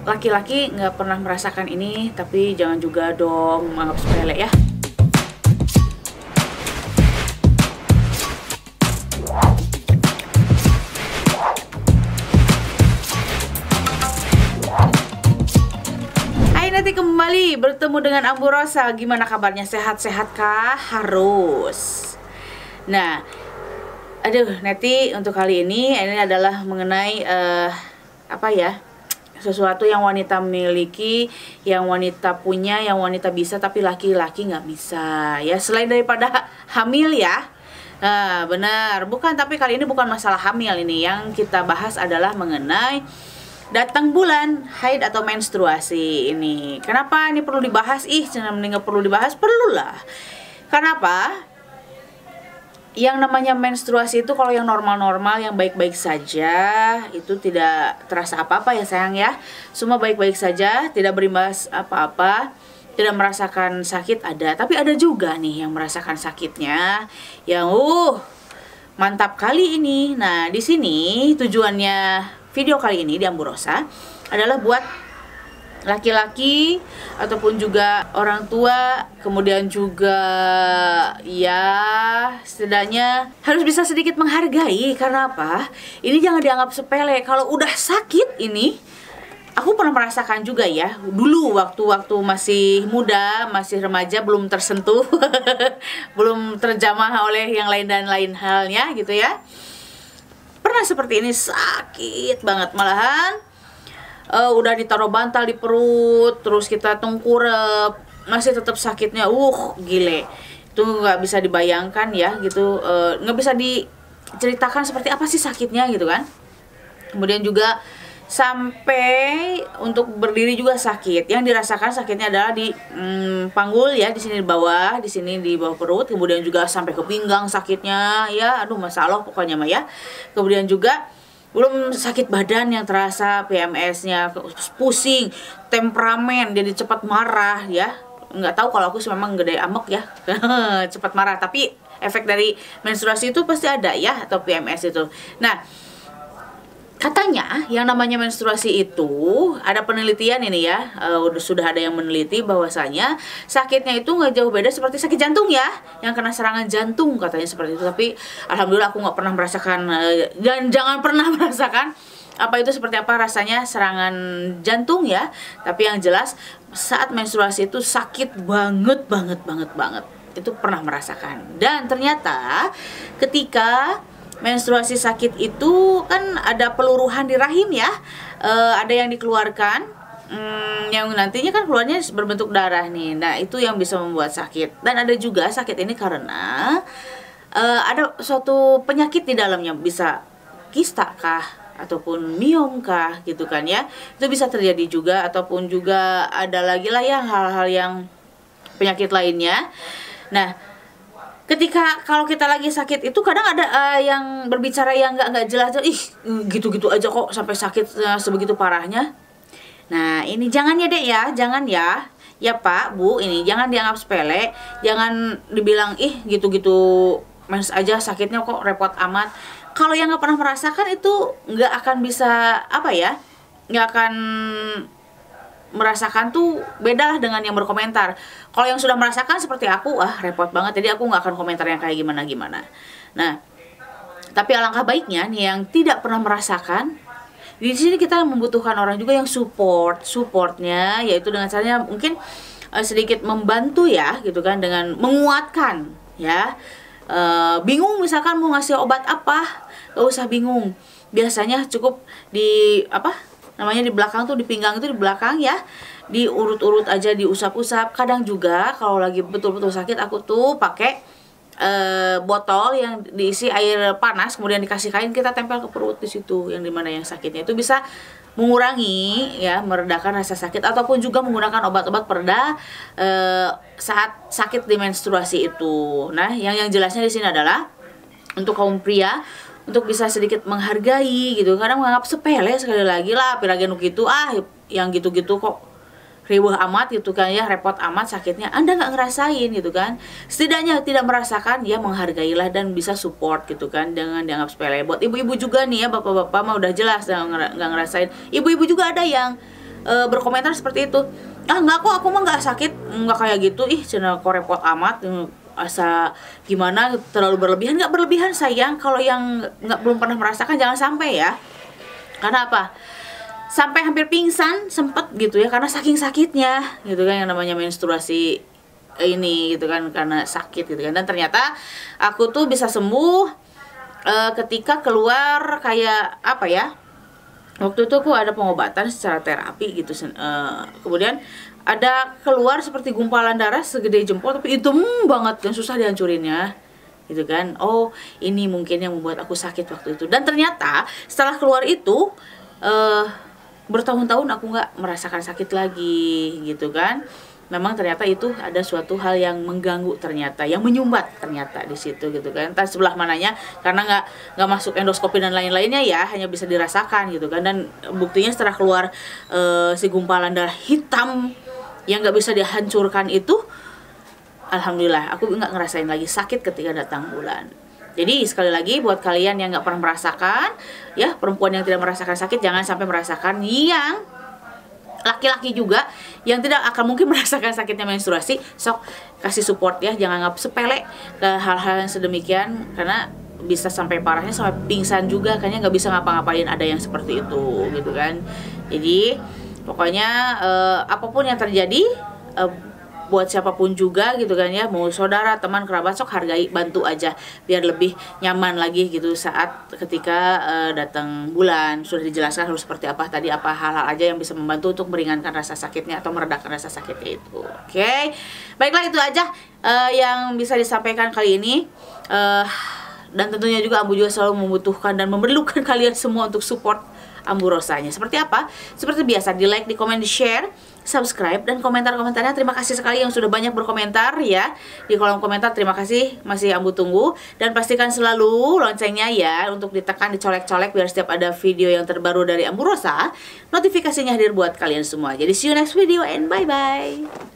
laki-laki nggak pernah merasakan ini, tapi jangan juga dong menganggap sepele ya. Hai, nanti kembali bertemu dengan Ambu Rosa. Gimana kabarnya? Sehat-sehat kah? Harus. Nah, aduh, Neti untuk kali ini adalah mengenai apa ya? Sesuatu yang wanita miliki, yang wanita punya, yang wanita bisa, tapi laki-laki nggak bisa. Ya, selain daripada hamil ya. Nah, benar. Bukan, tapi kali ini bukan masalah hamil ini. Yang kita bahas adalah mengenai datang bulan, haid atau menstruasi ini. Kenapa ini perlu dibahas? Nggak perlu dibahas, perlulah. Kenapa? Yang namanya menstruasi itu kalau yang normal-normal, yang baik-baik saja, itu tidak terasa apa-apa ya sayang ya. Semua baik-baik saja, tidak berimbas apa-apa, tidak merasakan sakit ada. Tapi ada juga nih yang merasakan sakitnya, yang mantap kali ini. Nah, di sini tujuannya video kali ini di Ambu Rosa adalah buat laki-laki ataupun juga orang tua, kemudian juga ya setidaknya harus bisa sedikit menghargai. Karena apa? Ini jangan dianggap sepele. Kalau udah sakit ini, aku pernah merasakan juga ya. Dulu waktu masih muda, masih remaja, belum tersentuh, belum terjamah oleh yang lain dan lain halnya gitu ya. Pernah seperti ini, sakit banget malahan. Udah ditaruh bantal di perut, terus kita tengkurap, masih tetap sakitnya, gile. Itu nggak bisa dibayangkan ya gitu, nggak bisa diceritakan seperti apa sih sakitnya gitu kan. Kemudian juga sampai untuk berdiri juga sakit. Yang dirasakan sakitnya adalah di panggul ya, di sini di bawah perut. Kemudian juga sampai ke pinggang sakitnya ya, aduh masalah pokoknya mah ya. Kemudian juga belum sakit badan yang terasa, PMS-nya, pusing, temperamen, jadi cepat marah ya. Nggak tahu kalau aku sih memang gede amek ya, cepat marah. Tapi efek dari menstruasi itu pasti ada ya, atau PMS itu. Nah, katanya yang namanya menstruasi itu ada penelitian ini ya, sudah ada yang meneliti bahwasanya sakitnya itu nggak jauh beda seperti sakit jantung ya, yang kena serangan jantung katanya seperti itu. Tapi alhamdulillah aku nggak pernah merasakan, dan jangan pernah merasakan apa itu seperti apa rasanya serangan jantung ya. Tapi yang jelas saat menstruasi itu sakit banget. Itu pernah merasakan. Dan ternyata ketika menstruasi sakit itu kan ada peluruhan di rahim ya, ada yang dikeluarkan, yang nantinya kan keluarnya berbentuk darah nih. Nah, itu yang bisa membuat sakit. Dan ada juga sakit ini karena ada suatu penyakit di dalamnya, bisa kista kah ataupun miom kah gitu kan ya. Itu bisa terjadi juga, ataupun juga ada lagi lah ya hal-hal yang penyakit lainnya. Nah, ketika kalau kita lagi sakit itu kadang ada yang berbicara yang nggak jelas, gitu-gitu aja kok sampai sakit sebegitu parahnya. Nah, ini jangan ya Dek ya, jangan ya. Ya Pak, Bu, ini jangan dianggap sepele, jangan dibilang gitu-gitu mens aja sakitnya kok repot amat. Kalau yang nggak pernah merasakan itu nggak akan bisa nggak akan merasakan tuh beda lah dengan yang berkomentar. Kalau yang sudah merasakan seperti aku, repot banget. Jadi aku nggak akan komentar yang kayak gimana. Nah, tapi alangkah baiknya nih yang tidak pernah merasakan. Di sini kita membutuhkan orang juga yang supportnya, yaitu dengan caranya mungkin sedikit membantu ya, gitu kan, dengan menguatkan ya. Bingung misalkan mau ngasih obat apa, gak usah bingung. Biasanya cukup di di belakang tuh, di pinggang itu di belakang ya, diurut-urut aja, diusap-usap. Kadang juga kalau lagi betul-betul sakit, aku tuh pakai botol yang diisi air panas, kemudian dikasih kain, kita tempel ke perut di situ, yang dimana yang sakitnya itu bisa mengurangi ya, meredakan rasa sakit, ataupun juga menggunakan obat-obat pereda saat sakit di menstruasi itu. Nah, yang jelasnya di sini adalah untuk kaum pria, untuk bisa sedikit menghargai gitu. Kadang menganggap sepele, sekali lagi lah piragen gitu, yang gitu-gitu kok riweuh amat gitu kan ya, repot amat sakitnya. Anda nggak ngerasain gitu kan, setidaknya tidak merasakan ya, menghargailah dan bisa support gitu kan, jangan dianggap sepele. Buat ibu-ibu juga nih ya, bapak-bapak mah udah jelas nggak ngerasain. Ibu-ibu juga ada yang berkomentar seperti itu. Ah nggak kok, aku mah nggak sakit, nggak kayak gitu, ih cenah kok repot amat, asa gimana, terlalu berlebihan. Nggak berlebihan sayang, kalau yang belum pernah merasakan jangan sampai ya. Karena apa? Sampai hampir pingsan sempet gitu ya, karena saking sakitnya gitu kan, yang namanya menstruasi ini gitu kan, karena sakit gitu kan. Dan ternyata aku tuh bisa sembuh ketika keluar kayak apa ya, waktu itu aku ada pengobatan secara terapi gitu, kemudian ada keluar seperti gumpalan darah segede jempol tapi hitam banget dan susah dihancurinnya gitu kan. Oh ini mungkin yang membuat aku sakit waktu itu. Dan ternyata setelah keluar itu bertahun-tahun aku nggak merasakan sakit lagi gitu kan. Memang ternyata itu ada suatu hal yang mengganggu ternyata, yang menyumbat ternyata di situ gitu kan. Entah sebelah mananya, karena nggak masuk endoskopi dan lain-lainnya ya, hanya bisa dirasakan gitu kan. Dan buktinya setelah keluar si gumpalan darah hitam yang nggak bisa dihancurkan itu, alhamdulillah aku nggak ngerasain lagi sakit ketika datang bulan. Jadi sekali lagi buat kalian yang nggak pernah merasakan, ya perempuan yang tidak merasakan sakit jangan sampai merasakan, yang laki-laki juga yang tidak akan mungkin merasakan sakitnya menstruasi, sok kasih support ya, jangan anggap sepele ke hal-hal yang sedemikian, karena bisa sampai parahnya sampai pingsan juga, kayaknya nggak bisa ngapa-ngapain ada yang seperti itu gitu kan. Jadi pokoknya apapun yang terjadi buat siapapun juga gitu kan ya, mau saudara, teman, kerabat, sok hargai, bantu aja biar lebih nyaman lagi gitu saat ketika datang bulan. Sudah dijelaskan harus seperti apa tadi, apa hal-hal aja yang bisa membantu untuk meringankan rasa sakitnya atau meredakan rasa sakitnya itu. Oke. Baiklah, itu aja yang bisa disampaikan kali ini. Dan tentunya juga Ambu juga selalu membutuhkan dan memerlukan kalian semua untuk support Amburosanya. Seperti apa? Seperti biasa, di like, di komen, di share, subscribe, dan komentar-komentarnya. Terima kasih sekali yang sudah banyak berkomentar ya di kolom komentar. Terima kasih, masih Ambu tunggu. Dan pastikan selalu loncengnya ya untuk ditekan, dicolek-colek biar setiap ada video yang terbaru dari Amburosa, notifikasinya hadir buat kalian semua. Jadi see you next video and bye-bye.